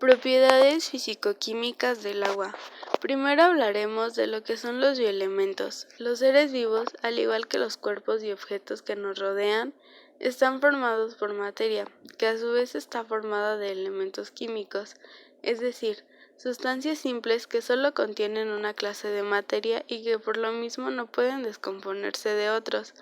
Propiedades físico-químicas del agua. Primero hablaremos de lo que son los bioelementos. Los seres vivos, al igual que los cuerpos y objetos que nos rodean, están formados por materia, que a su vez está formada de elementos químicos, es decir, sustancias simples que solo contienen una clase de materia y que por lo mismo no pueden descomponerse de otros.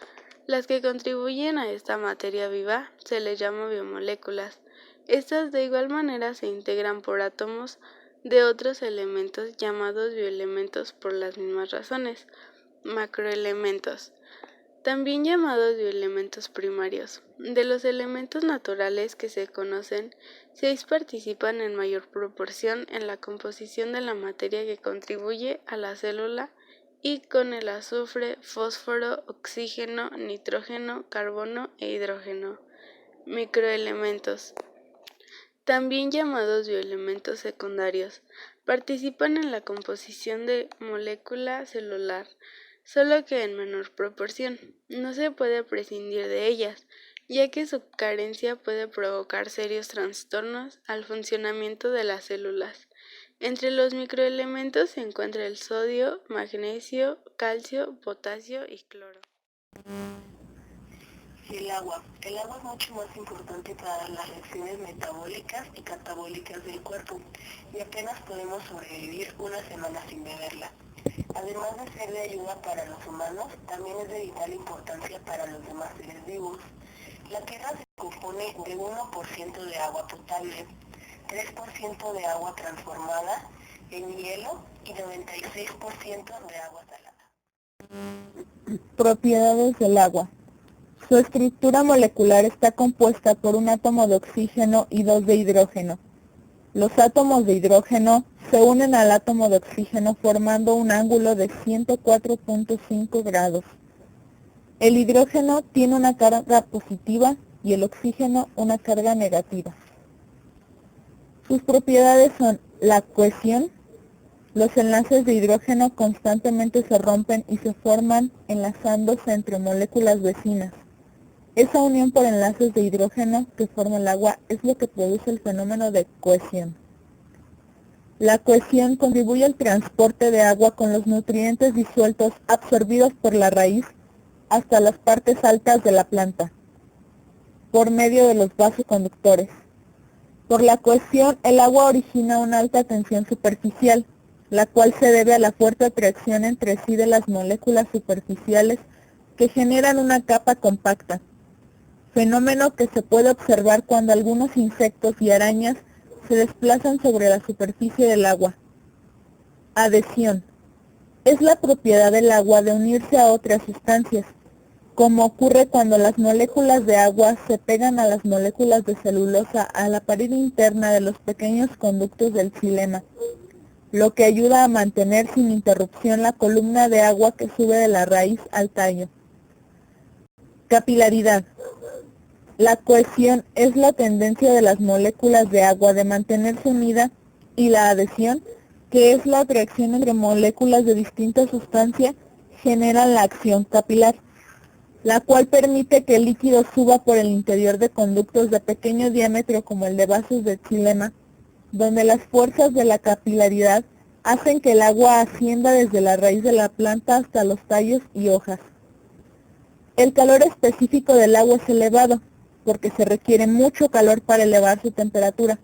Las que contribuyen a esta materia viva se les llama biomoléculas. Estas de igual manera se integran por átomos de otros elementos llamados bioelementos por las mismas razones. Macroelementos, también llamados bioelementos primarios. De los elementos naturales que se conocen, 6 participan en mayor proporción en la composición de la materia que contribuye a la célula y con el azufre, fósforo, oxígeno, nitrógeno, carbono e hidrógeno. Microelementos, también llamados bioelementos secundarios, participan en la composición de molécula celular, solo que en menor proporción. No se puede prescindir de ellas, ya que su carencia puede provocar serios trastornos al funcionamiento de las células. Entre los microelementos se encuentra el sodio, magnesio, calcio, potasio y cloro. El agua. El agua es mucho más importante para las reacciones metabólicas y catabólicas del cuerpo y apenas podemos sobrevivir una semana sin beberla. Además de ser de ayuda para los humanos, también es de vital importancia para los demás seres vivos. La Tierra se compone de 1% de agua potable, 3% de agua transformada en hielo y 96% de agua salada. Propiedades del agua. Su estructura molecular está compuesta por un átomo de oxígeno y 2 de hidrógeno. Los átomos de hidrógeno se unen al átomo de oxígeno formando un ángulo de 104.5 grados. El hidrógeno tiene una carga positiva y el oxígeno una carga negativa. Sus propiedades son la cohesión. Los enlaces de hidrógeno constantemente se rompen y se forman enlazándose entre moléculas vecinas. Esa unión por enlaces de hidrógeno que forma el agua es lo que produce el fenómeno de cohesión. La cohesión contribuye al transporte de agua con los nutrientes disueltos absorbidos por la raíz hasta las partes altas de la planta, por medio de los vasos conductores. Por la cohesión, el agua origina una alta tensión superficial, la cual se debe a la fuerte atracción entre sí de las moléculas superficiales que generan una capa compacta, fenómeno que se puede observar cuando algunos insectos y arañas se desplazan sobre la superficie del agua. Adhesión. Es la propiedad del agua de unirse a otras sustancias, como ocurre cuando las moléculas de agua se pegan a las moléculas de celulosa a la pared interna de los pequeños conductos del xilema, lo que ayuda a mantener sin interrupción la columna de agua que sube de la raíz al tallo. Capilaridad. La cohesión es la tendencia de las moléculas de agua de mantenerse unidas y la adhesión, que es la atracción entre moléculas de distinta sustancia, genera la acción capilar, la cual permite que el líquido suba por el interior de conductos de pequeño diámetro como el de vasos de xilema, donde las fuerzas de la capilaridad hacen que el agua ascienda desde la raíz de la planta hasta los tallos y hojas. El calor específico del agua es elevado, porque se requiere mucho calor para elevar su temperatura.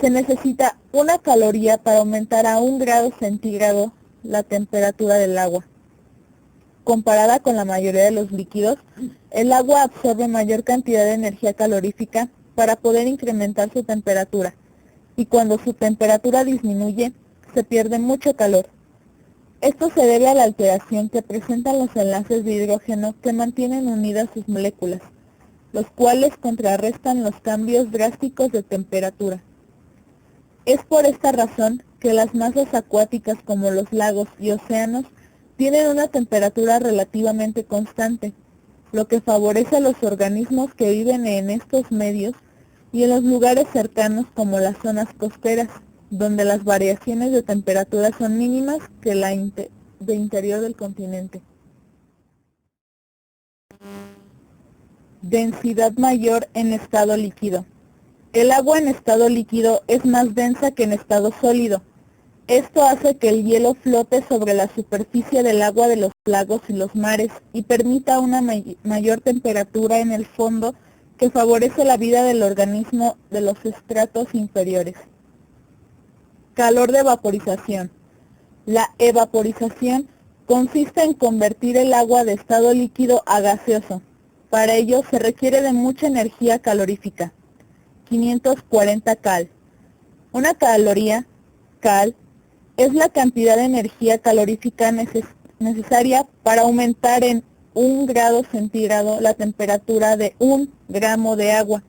Se necesita una caloría para aumentar a 1 grado centígrado la temperatura del agua. Comparada con la mayoría de los líquidos, el agua absorbe mayor cantidad de energía calorífica para poder incrementar su temperatura, y cuando su temperatura disminuye, se pierde mucho calor. Esto se debe a la alteración que presentan los enlaces de hidrógeno que mantienen unidas sus moléculas, los cuales contrarrestan los cambios drásticos de temperatura. Es por esta razón que las masas acuáticas como los lagos y océanos tienen una temperatura relativamente constante, lo que favorece a los organismos que viven en estos medios y en los lugares cercanos como las zonas costeras, donde las variaciones de temperatura son mínimas que la de interior del continente. Densidad mayor en estado líquido. El agua en estado líquido es más densa que en estado sólido. Esto hace que el hielo flote sobre la superficie del agua de los lagos y los mares y permita una mayor temperatura en el fondo que favorece la vida del organismo de los estratos inferiores. Calor de vaporización. La evaporización consiste en convertir el agua de estado líquido a gaseoso. Para ello se requiere de mucha energía calorífica, 540 cal. Una caloría, cal, es la cantidad de energía calorífica necesaria para aumentar en 1 grado centígrado la temperatura de 1 gramo de agua.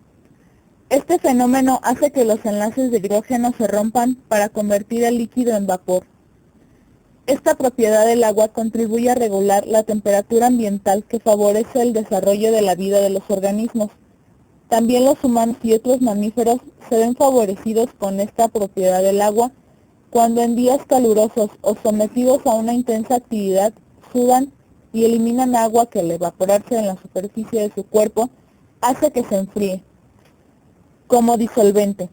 Este fenómeno hace que los enlaces de hidrógeno se rompan para convertir el líquido en vapor. Esta propiedad del agua contribuye a regular la temperatura ambiental que favorece el desarrollo de la vida de los organismos. También los humanos y otros mamíferos se ven favorecidos con esta propiedad del agua cuando en días calurosos o sometidos a una intensa actividad sudan y eliminan agua que al evaporarse en la superficie de su cuerpo hace que se enfríe. Como disolvente.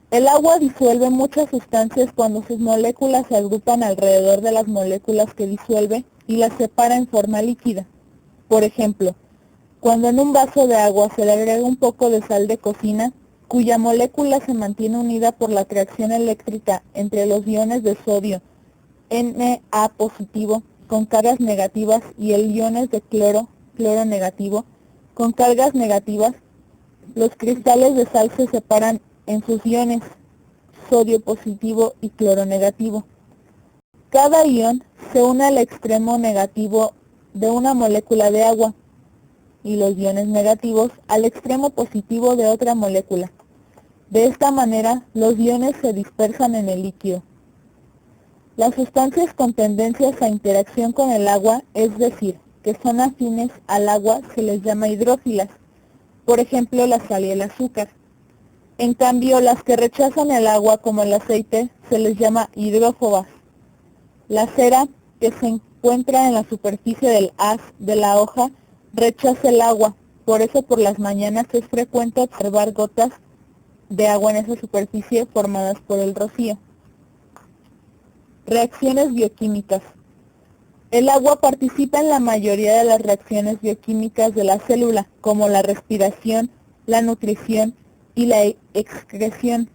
El agua disuelve muchas sustancias cuando sus moléculas se agrupan alrededor de las moléculas que disuelve y las separa en forma líquida. Por ejemplo, cuando en un vaso de agua se le agrega un poco de sal de cocina, cuya molécula se mantiene unida por la atracción eléctrica entre los iones de sodio Na positivo con cargas negativas y el iones de cloro negativo con cargas negativas, los cristales de sal se separan en sus iones sodio positivo y cloro negativo. Cada ion se une al extremo negativo de una molécula de agua y los iones negativos al extremo positivo de otra molécula. De esta manera, los iones se dispersan en el líquido. Las sustancias con tendencias a interacción con el agua, es decir, que son afines al agua, se les llama hidrófilas, por ejemplo la sal y el azúcar. En cambio, las que rechazan el agua, como el aceite, se les llama hidrófobas. La cera, que se encuentra en la superficie del haz de la hoja, rechaza el agua, por eso por las mañanas es frecuente observar gotas de agua en esa superficie formadas por el rocío. Reacciones bioquímicas. El agua participa en la mayoría de las reacciones bioquímicas de la célula, como la respiración, la nutrición y la excreción.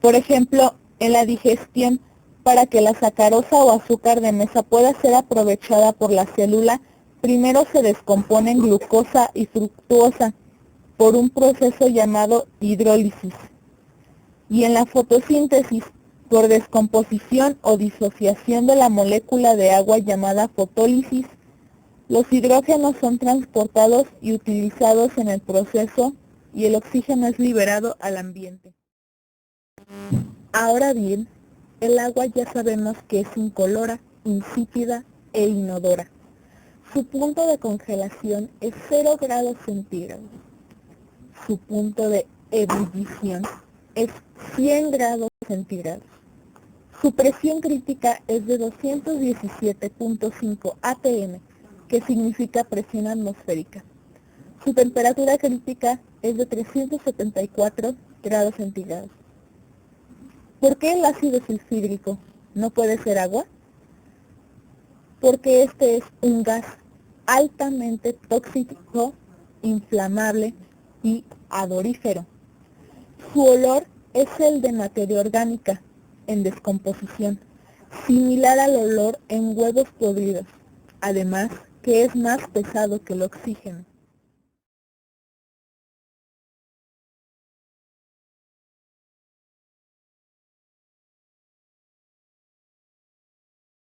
Por ejemplo, en la digestión, para que la sacarosa o azúcar de mesa pueda ser aprovechada por la célula, primero se descomponen glucosa y fructuosa por un proceso llamado hidrólisis. Y en la fotosíntesis, por descomposición o disociación de la molécula de agua llamada fotólisis, los hidrógenos son transportados y utilizados en el proceso y el oxígeno es liberado al ambiente. Ahora bien, el agua ya sabemos que es incolora, insípida e inodora. Su punto de congelación es 0 grados centígrados. Su punto de ebullición es 100 grados centígrados. Su presión crítica es de 217.5 atm, que significa presión atmosférica. Su temperatura crítica es de 374 grados centígrados. ¿Por qué el ácido sulfídrico no puede ser agua? Porque este es un gas altamente tóxico, inflamable y odorífero. Su olor es el de materia orgánica en descomposición, similar al olor en huevos podridos, además que es más pesado que el oxígeno.